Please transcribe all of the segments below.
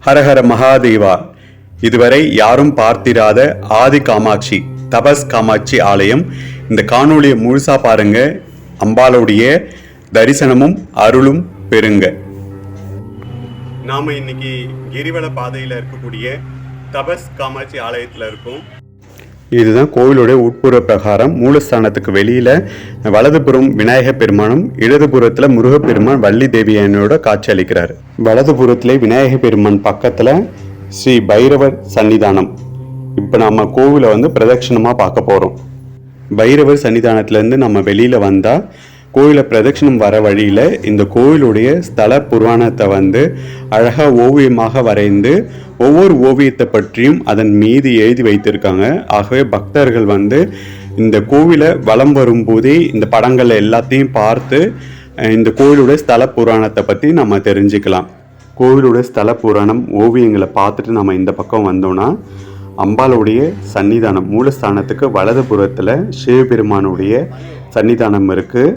ஹரஹர மகாதேவா. இதுவரை யாரும் பார்த்திராத ஆதி காமாட்சி தபஸ் காமாட்சி ஆலயம். இந்த காணொளியை முழுசா பாருங்க, அம்பாளுடைய தரிசனமும் அருளும் பெறுங்க. நாம இன்னைக்கு கிரிவல பாதையில் இருக்கக்கூடிய தபஸ் காமாட்சி ஆலயத்தில் இருக்கோம். இதுதான் கோவிலுடைய உட்புற பிரகாரம். மூலஸ்தானத்துக்கு வெளியில வலதுபுறம் விநாயகர் பெருமானும், இடதுபுறத்துல முருகப்பெருமான் வள்ளி தேவியனோட காட்சி அளிக்கிறார். வலதுபுறத்திலே விநாயகர் பெருமான் பக்கத்துல ஸ்ரீ பைரவர் சன்னிதானம். இப்ப நம்ம கோவிலை பிரதட்சணமா பார்க்க போறோம். பைரவர் சன்னிதானத்துல இருந்து நம்ம வெளியில வந்தா கோயிலை பிரதட்சணம் வர வழியில இந்த கோவிலுடைய ஸ்தல புராணத்தை அழகா ஓவியமாக வரைந்து ஒவ்வொரு ஓவியத்தை பற்றியும் அதன் மீது எழுதி வைத்திருக்காங்க. ஆகவே பக்தர்கள் இந்த கோவிலை வலம் வரும்போதே இந்த படங்கள் எல்லாத்தையும் பார்த்து இந்த கோவிலுடைய ஸ்தல புராணத்தை பற்றி நம்ம தெரிஞ்சுக்கலாம். கோவிலுடைய ஸ்தல புராணம் ஓவியங்களை பார்த்துட்டு நம்ம இந்த பக்கம் வந்தோம்னா அம்பாளுடைய சன்னிதானம் மூலஸ்தானத்துக்கு வலதுபுறத்தில் சிவபெருமானுடைய சன்னிதானம் இருக்குது.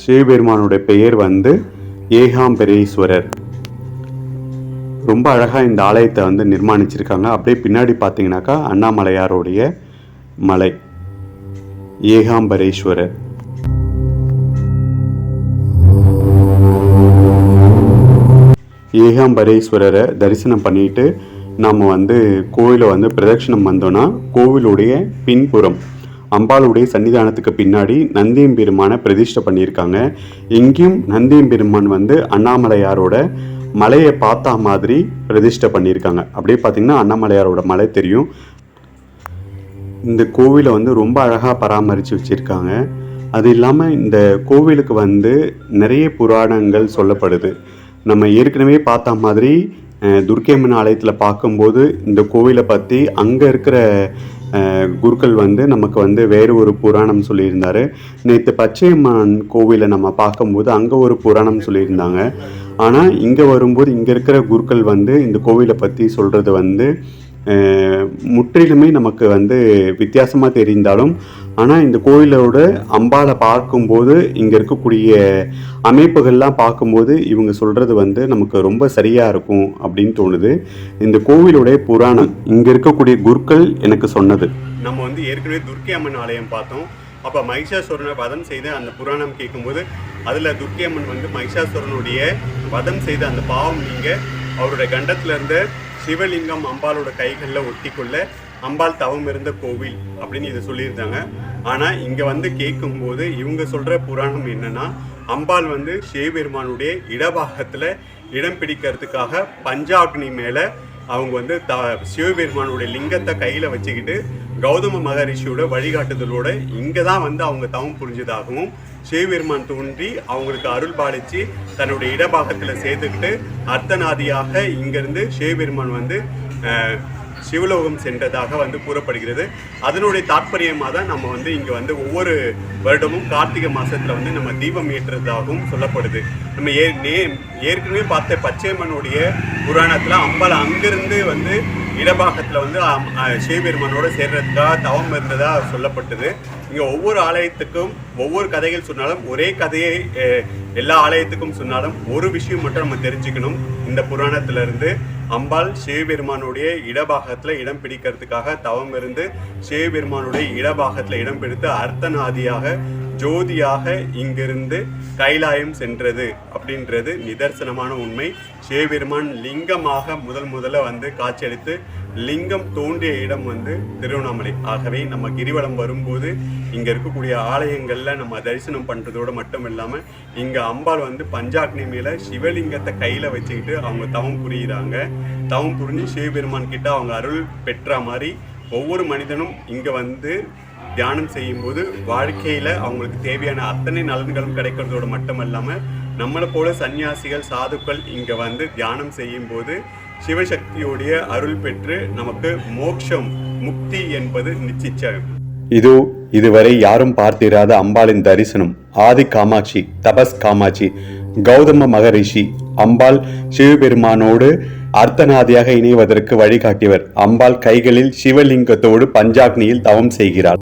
சிவபெருமானுடைய பெயர் ஏகாம்பரேஸ்வரர். ரொம்ப அழகாக இந்த ஆலயத்தை நிர்மாணிச்சிருக்காங்க. அப்படியே பின்னாடி பார்த்தீங்கன்னாக்கா அண்ணாமலையாருடைய மலை ஏகாம்பரேஸ்வரர். ஏகாம்பரேஸ்வரரை தரிசனம் பண்ணிட்டு நாம் கோவிலை பிரதட்சணம் வந்தோன்னா கோவிலுடைய பின்புறம் அம்பாளுடைய சன்னிதானத்துக்கு பின்னாடி நந்தியம் பெருமானை பிரதிஷ்டை பண்ணியிருக்காங்க. எங்கேயும் நந்தியம் பெருமான் அண்ணாமலையாரோட மலையை பார்த்தா மாதிரி பிரதிஷ்டை பண்ணியிருக்காங்க. அப்படியே பார்த்தீங்கன்னா அண்ணாமலையாரோட மலை தெரியும். இந்த கோவிலை ரொம்ப அழகாக பராமரித்து வச்சுருக்காங்க. அது இல்லாமல் இந்த கோவிலுக்கு நிறைய புராணங்கள் சொல்லப்படுது. நம்ம ஏற்கனவே பார்த்த மாதிரி துர்க்கையம்மன் ஆலயத்தில் பார்க்கும்போது இந்த கோவிலை பற்றி அங்கே இருக்கிற குருக்கள் நமக்கு வேறு ஒரு புராணம் சொல்லியிருந்தார். நேற்று பச்சையம்மன் கோவிலை நம்ம பார்க்கும்போது அங்கே ஒரு புராணம் சொல்லியிருந்தாங்க. ஆனால் இங்கே வரும்போது இங்கே இருக்கிற குருக்கள் இந்த கோவிலை பற்றி சொல்கிறது முற்றிலுமே நமக்கு வித்தியாசமாக தெரிந்தாலும், ஆனால் இந்த கோவிலோட அம்பாளை பார்க்கும்போது இங்கே இருக்கக்கூடிய அமைப்புகள்லாம் பார்க்கும்போது இவங்க சொல்கிறது நமக்கு ரொம்ப சரியாக இருக்கும் அப்படின்னு தோணுது. இந்த கோவிலுடைய புராணம் இங்கே இருக்கக்கூடிய குருக்கள் எனக்கு சொன்னது. நம்ம ஏற்கனவே துர்க்கை அம்மன் ஆலயம் பார்த்தோம். அப்போ மகிஷாசுரனை வதம் செய்து அந்த புராணம் கேட்கும்போது அதில் துர்க்கை அம்மன் மகிஷாசுரனுடைய வதம் செய்த அந்த பாவம் நீங்கள் அவருடைய கண்டத்தில் இருந்த சிவலிங்கம் அம்பாலோட கைகளில் ஒட்டிக்கொள்ள அம்பாள் தவம் இருந்த கோவில் அப்படின்னு இதை சொல்லியிருந்தாங்க. ஆனால் இங்கே கேட்கும்போது இவங்க சொல்கிற புராணம் என்னன்னா, அம்பாள் சிவபெருமானுடைய இடபாகத்தில் இடம் பிடிக்கிறதுக்காக பஞ்சாக்னி மேலே அவங்க சிவபெருமானுடைய லிங்கத்தை கையில் வச்சுக்கிட்டு கௌதம மகரிஷியோட வழிகாட்டுதலோட இங்கே தான் அவங்க தவம் புரிஞ்சதாகவும், சிவபெருமான் தோன்றி அவங்களுக்கு அருள் பாலிச்சு தன்னுடைய இடபாகத்தில் சேர்த்துக்கிட்டு அர்த்தநாதியாக இங்கேருந்து சிவபெருமான் சிவலோகம் சென்றதாக கூறப்படுகிறது. அதனுடைய தாற்பயமாக தான் நம்ம இங்கே ஒவ்வொரு வருடமும் கார்த்திகை மாதத்தில் நம்ம தீபம் ஏற்றுறதாகவும் சொல்லப்படுது. நம்ம ஏற்கனவே பார்த்த பச்சையம்மனுடைய புராணத்தில் அம்பாள் அங்கிருந்து இடபாகத்தில் சிவபெருமானோட சேர்றதுக்காக தவம் இருந்ததாக சொல்லப்பட்டது. இங்கே ஒவ்வொரு ஆலயத்துக்கும் ஒவ்வொரு கதைகள் சொன்னாலும் ஒரே கதையை எல்லா ஆலயத்துக்கும் சொன்னாலும் ஒரு விஷயம் மட்டும் நம்ம தெரிஞ்சுக்கணும். இந்த புராணத்திலிருந்து அம்பாள் சிவபெருமானுடைய இடபாகத்தில் இடம் பிடிக்கிறதுக்காக தவம் இருந்து சிவபெருமானுடைய இடபாகத்தில் இடம் பிடித்து அர்த்தநாதியாக ஜோதியாக இங்கிருந்து கைலாயம் சென்றது அப்படின்றது நிதர்சனமான உண்மை. சிவபெருமான் லிங்கமாக முதல்ல காட்சியளித்து லிங்கம் தோன்றிய இடம் திருவண்ணாமலை. ஆகவே நம்ம கிரிவலம் வரும்போது இங்கே இருக்கக்கூடிய ஆலயங்களில் நம்ம தரிசனம் பண்ணுறதோடு மட்டும் இல்லாமல் இங்கே அம்பாள் பஞ்சாக்னி மேலே சிவலிங்கத்தை கையில் வச்சுக்கிட்டு அவங்க தவம் புரியுறாங்க. தவம் புரிஞ்சு சிவபெருமான் கிட்ட அவங்க அருள் பெற்ற மாதிரி ஒவ்வொரு மனிதனும் இங்கே தியானம் செய்யும்போது வாழ்க்கையில் அவங்களுக்கு தேவையான அத்தனை நலன்களும் கிடைக்கிறதோடு மட்டுமல்லாமல் நம்மளை போல சன்னியாசிகள் சாதுக்கள் இங்கே தியானம் செய்யும்போது சிவசக்தியோடைய அருள் பெற்று நமக்கு மோட்சம் முக்தி என்பது நிச்சயம். இதுவரை யாரும் பார்த்திராத அம்பாளின் தரிசனம். ஆதி காமாட்சி தபஸ் காமாட்சி கௌதம மகரிஷி அம்பாள் சிவபெருமானோடு அர்த்தநாதியாக இணைவதற்கு வழிகாட்டியவர். அம்பாள் கைகளில் சிவலிங்கத்தோடு பஞ்சாக்னியில் தவம் செய்கிறார்.